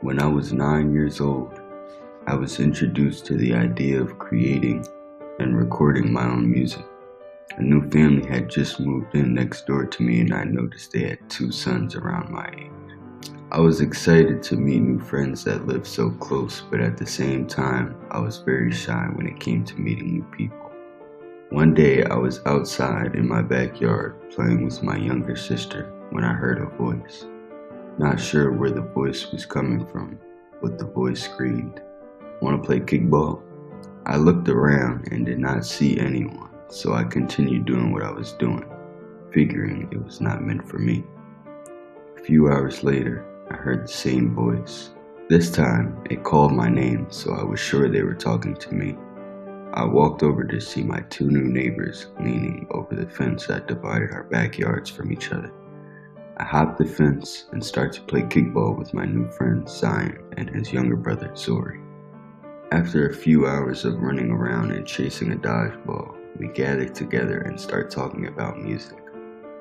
When I was 9 years old, I was introduced to the idea of creating and recording my own music. A new family had just moved in next door to me, and I noticed they had two sons around my age. I was excited to meet new friends that lived so close, but at the same time, I was very shy when it came to meeting new people. One day, I was outside in my backyard playing with my younger sister when I heard a voice. Not sure where the voice was coming from, but the voice screamed, "Want to play kickball?" I looked around and did not see anyone, so I continued doing what I was doing, figuring it was not meant for me. A few hours later, I heard the same voice. This time, it called my name, so I was sure they were talking to me. I walked over to see my two new neighbors leaning over the fence that divided our backyards from each other. I hopped the fence and started to play kickball with my new friend Zion and his younger brother Zori. After a few hours of running around and chasing a dodgeball, we gathered together and started talking about music.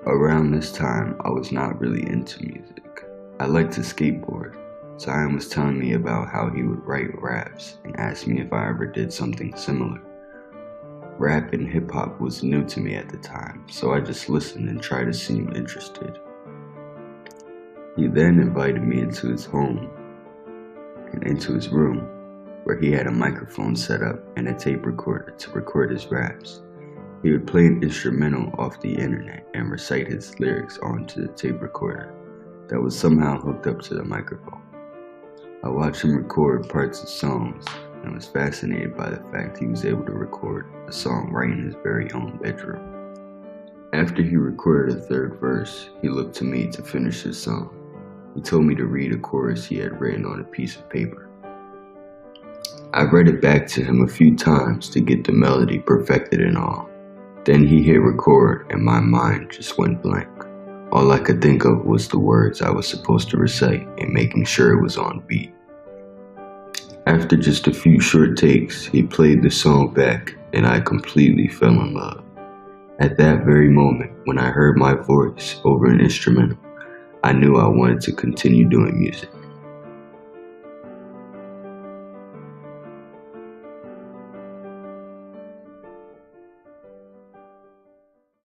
Around this time, I was not really into music. I liked to skateboard. Zion was telling me about how he would write raps and asked me if I ever did something similar. Rap and hip hop was new to me at the time, so I just listened and tried to seem interested. He then invited me into his home and into his room, where he had a microphone set up and a tape recorder to record his raps. He would play an instrumental off the internet and recite his lyrics onto the tape recorder that was somehow hooked up to the microphone. I watched him record parts of songs and was fascinated by the fact he was able to record a song right in his very own bedroom. After he recorded a third verse, he looked to me to finish his song. He told me to read a chorus he had written on a piece of paper. I read it back to him a few times to get the melody perfected and all. Then he hit record and my mind just went blank. All I could think of was the words I was supposed to recite and making sure it was on beat. After just a few short takes, he played the song back and I completely fell in love. At that very moment, when I heard my voice over an instrumental, I knew I wanted to continue doing music.